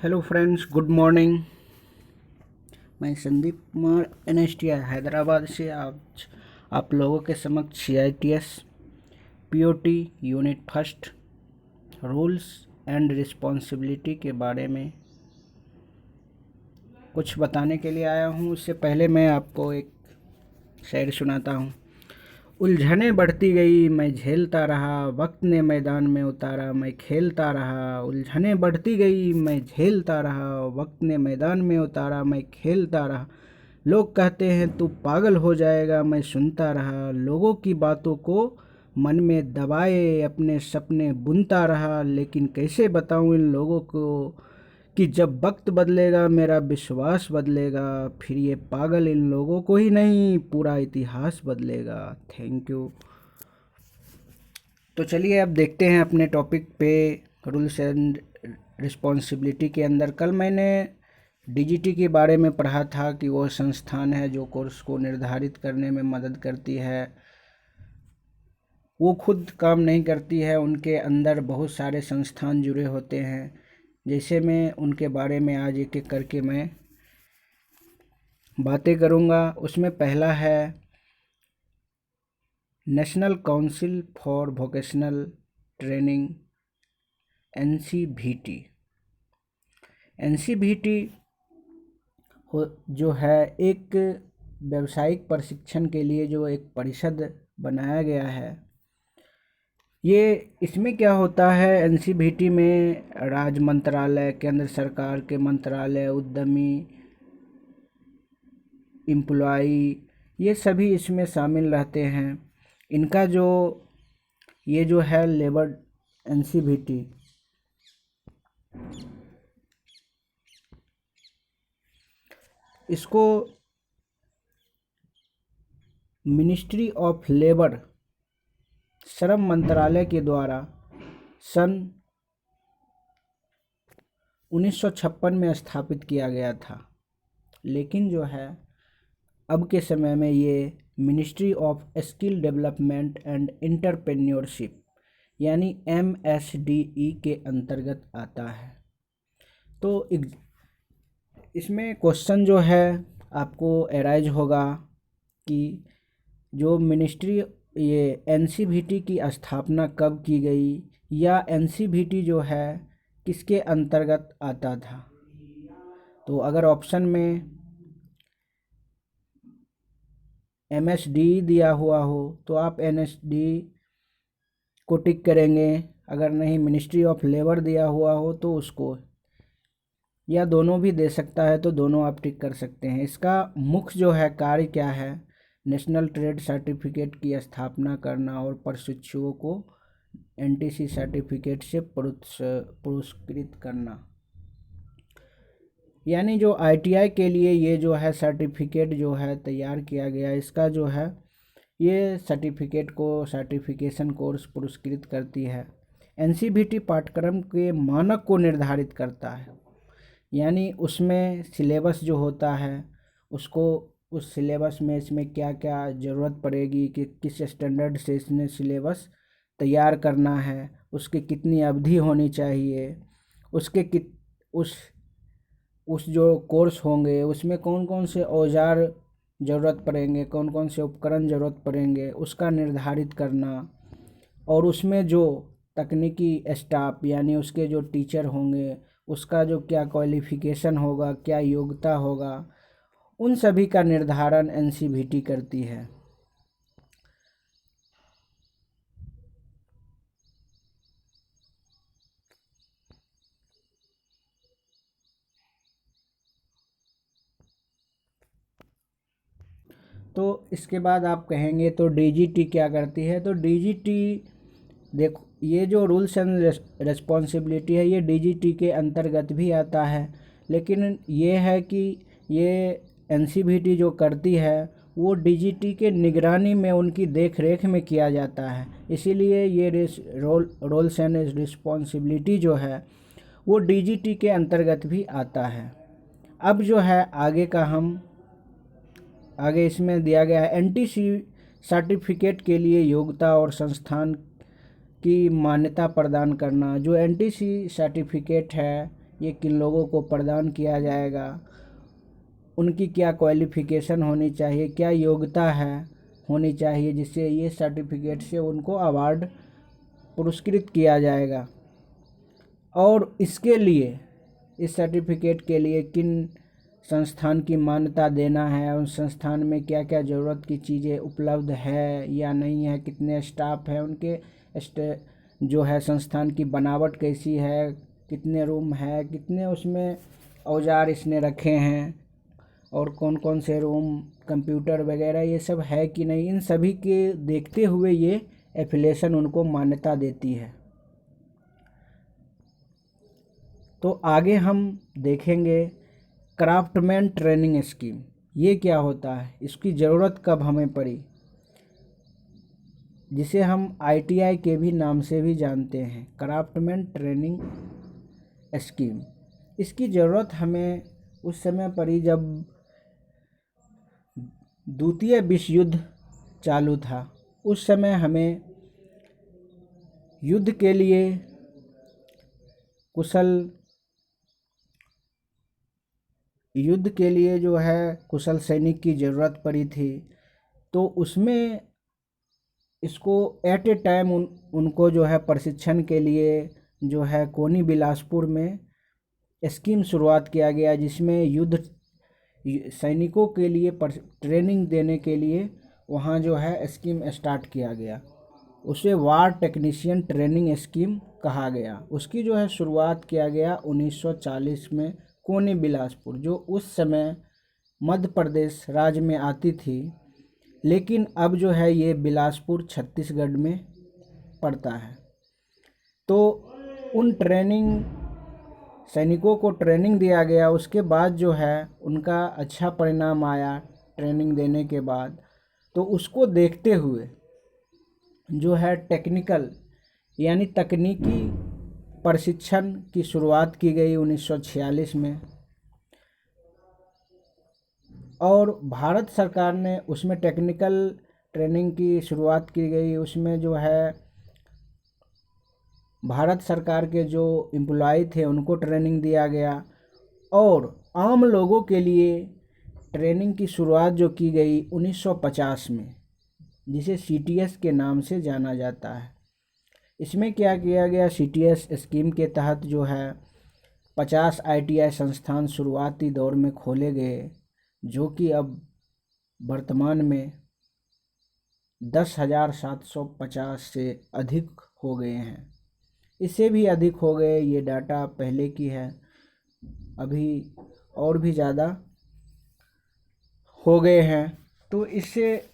Hello friends, good morning. मैं Sandeep Kumar NSTI Hyderabad से आज आप लोगों के समक्ष CITS POT unit first rules and responsibility के बारे में कुछ बताने के लिए आया हूँ। उससे पहले मैं आपको एक शेर सुनाता हूँ। उलझने बढ़ती गई, मैं झेलता रहा, वक्त ने मैदान में उतारा, मैं खेलता रहा। उलझने बढ़ती गई, मैं झेलता रहा, वक्त ने मैदान में उतारा, मैं खेलता रहा। लोग कहते हैं तू पागल हो जाएगा, मैं सुनता रहा। लोगों की बातों को मन में दबाए अपने सपने बुनता रहा। लेकिन कैसे बताऊं इन लोगों को कि जब वक्त बदलेगा मेरा विश्वास बदलेगा। फिर ये पागल इन लोगों को ही नहीं, पूरा इतिहास बदलेगा। Thank you. तो चलिए अब देखते हैं अपने टॉपिक पे। रूल्स एंड रिस्पॉन्सिबिलिटी के अंदर कल मैंने DGT के बारे में पढ़ा था कि वो संस्थान है जो कोर्स को निर्धारित करने में मदद करती है। वो खुद काम नहीं करती है, उनके अंदर बहुत सारे संस्थान जुड़े होते हैं। जैसे मैं उनके बारे में आज एक एक करके मैं बातें करूँगा। उसमें पहला है national council for vocational training NCVT। NCVT जो है एक व्यावसायिक प्रशिक्षण के लिए जो एक परिषद बनाया गया है। ये इसमें क्या होता है, NCVT में राज्य मंत्रालय, केंद्र सरकार के मंत्रालय, उद्यमी, एम्प्लॉई, ये सभी इसमें शामिल रहते हैं। इनका जो ये जो है लेबर NCVT, इसको मिनिस्ट्री ऑफ लेबर, श्रम मंत्रालय के द्वारा सन 1956 में स्थापित किया गया था। लेकिन जो है अब के समय में ये ministry of skill development and entrepreneurship यानी MSDE के अंतर्गत आता है। तो इसमें क्वेश्चन जो है आपको एराइज होगा कि जो मिनिस्ट्री ये NCVT की स्थापना कब की गई, या NCVT जो है किसके अंतर्गत आता था। तो अगर ऑप्शन में MSDE दिया हुआ हो तो आप MSDE को टिक करेंगे। अगर नहीं मिनिस्ट्री ऑफ लेबर दिया हुआ हो तो उसको, या दोनों भी दे सकता है तो दोनों आप टिक कर सकते हैं। इसका मुख्य जो है कार्य क्या है, नेशनल ट्रेड सर्टिफिकेट की स्थापना करना और प्रशिक्षुओं को NTC सर्टिफिकेट से पुरस्कृत करना। यानी जो ITI के लिए ये जो है सर्टिफिकेट जो है तैयार किया गया, इसका जो है ये सर्टिफिकेट को सर्टिफिकेशन कोर्स पुरस्कृत करती है। NCVT पाठ्यक्रम के मानक को निर्धारित करता है, यानी उसमें सिलेबस जो होता है उसको, उस सिलेबस में इसमें क्या क्या ज़रूरत पड़ेगी कि किस स्टैंडर्ड से इसने सिलेबस तैयार करना है, उसकी कितनी अवधि होनी चाहिए, उसके उस जो कोर्स होंगे उसमें कौन कौन से औजार ज़रूरत पड़ेंगे, कौन कौन से उपकरण ज़रूरत पड़ेंगे, उसका निर्धारित करना। और उसमें जो तकनीकी स्टाफ यानी उसके जो टीचर होंगे उसका जो क्या क्वालिफ़िकेशन होगा, क्या योग्यता होगा, उन सभी का निर्धारण NCVT करती है। तो इसके बाद आप कहेंगे तो DGT क्या करती है। तो DGT देखो, ये जो रूल्स एंड रिस्पॉन्सिबिलिटी है ये DGT के अंतर्गत भी आता है। लेकिन ये है कि ये NCVT जो करती है वो DGT के निगरानी में, उनकी देख रेख में किया जाता है। इसीलिए ये रोल्स एंड रिस्पॉन्सिबिलिटी जो है वो DGT के अंतर्गत भी आता है। अब जो है आगे इसमें दिया गया है NTC सर्टिफिकेट के लिए योग्यता और संस्थान की मान्यता प्रदान करना। जो NTC सर्टिफिकेट है ये किन लोगों को प्रदान किया जाएगा, उनकी क्या क्वालिफ़िकेशन होनी चाहिए, क्या योग्यता है होनी चाहिए, जिससे ये सर्टिफिकेट से उनको अवार्ड पुरस्कृत किया जाएगा। और इसके लिए, इस सर्टिफिकेट के लिए किन संस्थान की मान्यता देना है, उन संस्थान में क्या क्या ज़रूरत की चीज़ें उपलब्ध है या नहीं है, कितने स्टाफ है, उनके जो है संस्थान की बनावट कैसी है, कितने रूम है, कितने उसमें औजार इसने रखे हैं, और कौन कौन से रूम, कंप्यूटर वगैरह ये सब है कि नहीं, इन सभी के देखते हुए ये एफिलिएशन उनको मान्यता देती है। तो आगे हम देखेंगे क्राफ्टमैन ट्रेनिंग स्कीम, ये क्या होता है, इसकी ज़रूरत कब हमें पड़ी, जिसे हम ITI के भी नाम से भी जानते हैं, क्राफ्टमैन ट्रेनिंग स्कीम। इसकी ज़रूरत हमें उस समय पड़ी जब द्वितीय विश्व युद्ध चालू था। उस समय हमें युद्ध के लिए जो है कुशल सैनिक की ज़रूरत पड़ी थी। तो उसमें इसको एट ए टाइम उनको जो है प्रशिक्षण के लिए जो है कोनी बिलासपुर में स्कीम शुरुआत किया गया, जिसमें युद्ध सैनिकों के लिए ट्रेनिंग देने के लिए वहाँ जो है स्कीम स्टार्ट किया गया। उसे वार टेक्नीशियन ट्रेनिंग स्कीम कहा गया। उसकी जो है शुरुआत किया गया 1940 में कोनी बिलासपुर, जो उस समय मध्य प्रदेश राज्य में आती थी, लेकिन अब जो है ये बिलासपुर छत्तीसगढ़ में पड़ता है। तो उन सैनिकों को ट्रेनिंग दिया गया। उसके बाद जो है उनका अच्छा परिणाम आया ट्रेनिंग देने के बाद। तो उसको देखते हुए जो है टेक्निकल यानी तकनीकी प्रशिक्षण की शुरुआत की गई 1946 में, और भारत सरकार ने उसमें टेक्निकल ट्रेनिंग की शुरुआत की गई। उसमें जो है भारत सरकार के जो एम्प्लॉय थे उनको ट्रेनिंग दिया गया, और आम लोगों के लिए ट्रेनिंग की शुरुआत जो की गई 1950 में, जिसे CTS के नाम से जाना जाता है। इसमें क्या किया गया, CTS स्कीम के तहत जो है 50 ITI संस्थान शुरुआती दौर में खोले गए, जो कि अब वर्तमान में 10,750 से अधिक हो गए हैं। इससे भी अधिक हो गए, ये डाटा पहले की है, अभी और भी ज़्यादा हो गए हैं। तो इससे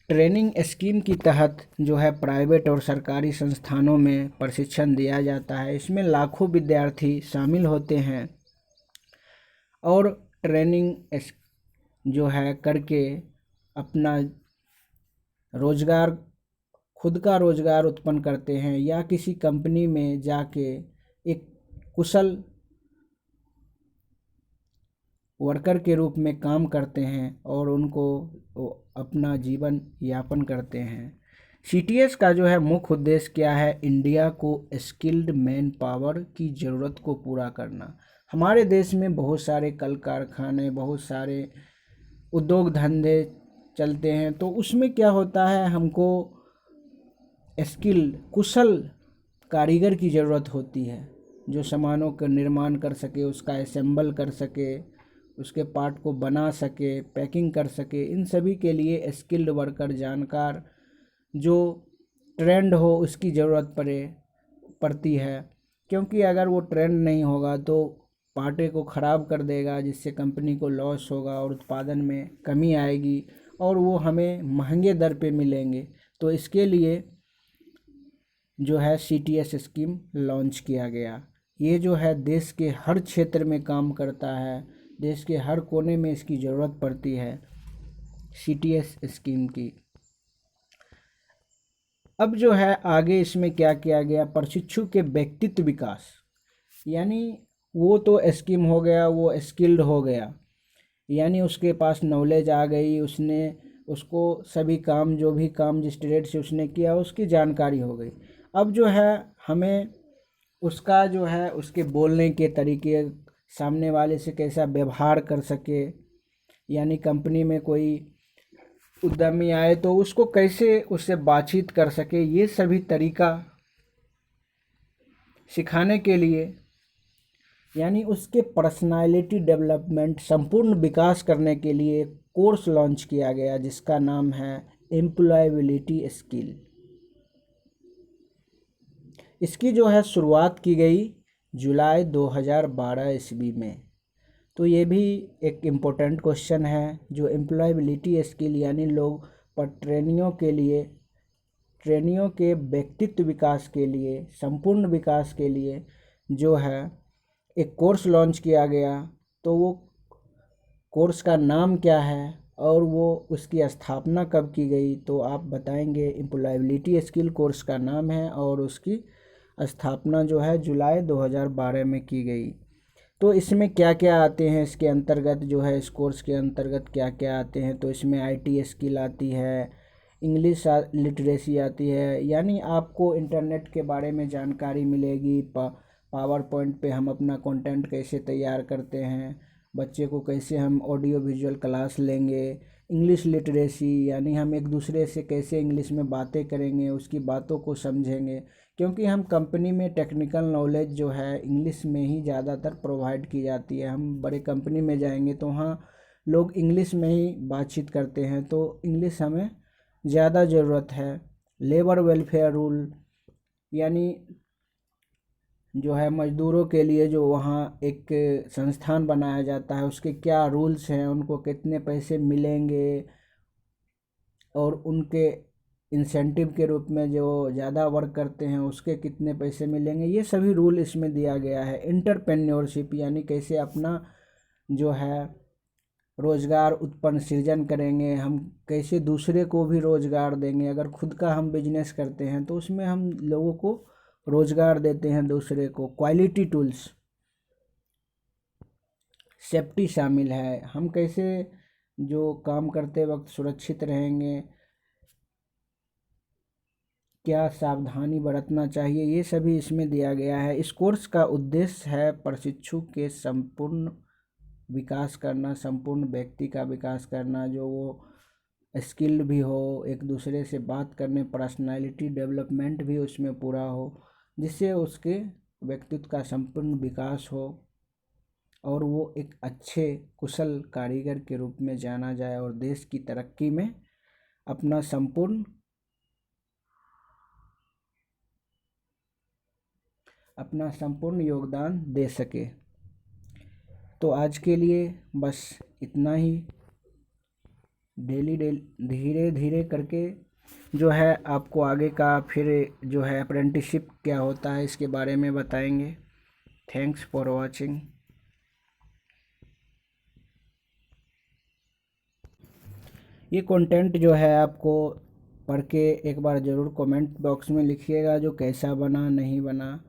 ट्रेनिंग स्कीम के तहत जो है प्राइवेट और सरकारी संस्थानों में प्रशिक्षण दिया जाता है। इसमें लाखों विद्यार्थी शामिल होते हैं और ट्रेनिंग जो है करके अपना रोज़गार, खुद का रोज़गार उत्पन्न करते हैं, या किसी कंपनी में जाके एक कुशल वर्कर के रूप में काम करते हैं और उनको अपना जीवन यापन करते हैं। CTS का जो है मुख्य उद्देश्य क्या है, इंडिया को स्किल्ड मैन पावर की ज़रूरत को पूरा करना। हमारे देश में बहुत सारे कल कारखाने, बहुत सारे उद्योग धंधे चलते हैं, तो उसमें क्या होता है, हमको स्किल्ड कुशल कारीगर की ज़रूरत होती है, जो सामानों का निर्माण कर सके, उसका असेंबल कर सके, उसके पार्ट को बना सके, पैकिंग कर सके। इन सभी के लिए स्किल्ड वर्कर, जानकार, जो ट्रेंड हो, उसकी ज़रूरत पड़ती है। क्योंकि अगर वो ट्रेंड नहीं होगा तो पार्टे को ख़राब कर देगा, जिससे कंपनी को लॉस होगा और उत्पादन में कमी आएगी, और वो हमें महंगे दर पे मिलेंगे। तो इसके लिए जो है CTS स्कीम लॉन्च किया गया। ये जो है देश के हर क्षेत्र में काम करता है, देश के हर कोने में इसकी ज़रूरत पड़ती है CTS स्कीम की। अब जो है आगे इसमें क्या किया गया, प्रशिक्षु के व्यक्तित्व विकास, यानी वो तो स्कीम हो गया, वो स्किल्ड हो गया, यानी उसके पास नॉलेज आ गई, उसको सभी काम, जो भी काम जिस ट्रेड से उसने किया उसकी जानकारी हो गई। अब जो है हमें उसका जो है उसके बोलने के तरीके, सामने वाले से कैसा व्यवहार कर सके, यानी कंपनी में कोई उद्यमी आए तो उसको कैसे उससे बातचीत कर सके, ये सभी तरीका सिखाने के लिए, यानी उसके पर्सनालिटी डेवलपमेंट, संपूर्ण विकास करने के लिए कोर्स लॉन्च किया गया जिसका नाम है एम्प्लॉयबिलिटी स्किल। इसकी जो है शुरुआत की गई जुलाई 2012 ईस्वी में। तो ये भी एक इम्पोर्टेंट क्वेश्चन है, जो एम्प्लॉयबिलिटी स्किल यानी लोग पर ट्रेनियों के व्यक्तित्व विकास के लिए, संपूर्ण विकास के लिए जो है एक कोर्स लॉन्च किया गया। तो वो कोर्स का नाम क्या है और वो उसकी स्थापना कब की गई, तो आप बताएंगे। एम्प्लॉयबिलिटी स्किल कोर्स का नाम है और उसकी स्थापना जो है जुलाई 2012 में की गई। तो इसमें क्या क्या आते हैं, इसके अंतर्गत जो है, इस कोर्स के अंतर्गत क्या क्या आते हैं, तो इसमें आईटी स्किल आती है, इंग्लिश लिटरेसी आती है, यानी आपको इंटरनेट के बारे में जानकारी मिलेगी, पावर पॉइंट पे हम अपना कंटेंट कैसे तैयार करते हैं, बच्चे को कैसे हम ऑडियो विजुअल क्लास लेंगे, इंग्लिश लिटरेसी यानी हम एक दूसरे से कैसे इंग्लिश में बातें करेंगे, उसकी बातों को समझेंगे, क्योंकि हम कंपनी में टेक्निकल नॉलेज जो है इंग्लिश में ही ज़्यादातर प्रोवाइड की जाती है। हम बड़े कंपनी में जाएंगे तो वहाँ लोग इंग्लिश में ही बातचीत करते हैं, तो इंग्लिश हमें ज़्यादा ज़रूरत है। लेबर वेलफेयर रूल, यानी जो है मज़दूरों के लिए जो वहाँ एक संस्थान बनाया जाता है, उसके क्या रूल्स हैं, उनको कितने पैसे मिलेंगे और उनके इंसेंटिव के रूप में जो ज़्यादा वर्क करते हैं उसके कितने पैसे मिलेंगे, ये सभी रूल इसमें दिया गया है। एंटरप्रेन्योरशिप, यानी कैसे अपना जो है रोज़गार उत्पन्न सृजन करेंगे, हम कैसे दूसरे को भी रोज़गार देंगे। अगर खुद का हम बिजनेस करते हैं तो उसमें हम लोगों को रोज़गार देते हैं दूसरे को। क्वालिटी टूल्स, सेफ्टी शामिल है, हम कैसे जो काम करते वक्त सुरक्षित रहेंगे, क्या सावधानी बरतना चाहिए, ये सभी इसमें दिया गया है। इस कोर्स का उद्देश्य है प्रशिक्षु के संपूर्ण विकास करना, संपूर्ण व्यक्ति का विकास करना, जो वो स्किल्ड भी हो, एक दूसरे से बात करने, पर्सनालिटी डेवलपमेंट भी उसमें पूरा हो, जिससे उसके व्यक्तित्व का संपूर्ण विकास हो और वो एक अच्छे कुशल कारीगर के रूप में जाना जाए और देश की तरक्की में अपना संपूर्ण योगदान दे सके। तो आज के लिए बस इतना ही। डेली धीरे धीरे करके जो है आपको आगे का फिर जो है अप्रेंटिसशिप क्या होता है इसके बारे में बताएंगे। Thanks for watching. ये कंटेंट जो है आपको पढ़ के एक बार ज़रूर कमेंट बॉक्स में लिखिएगा जो कैसा बना, नहीं बना।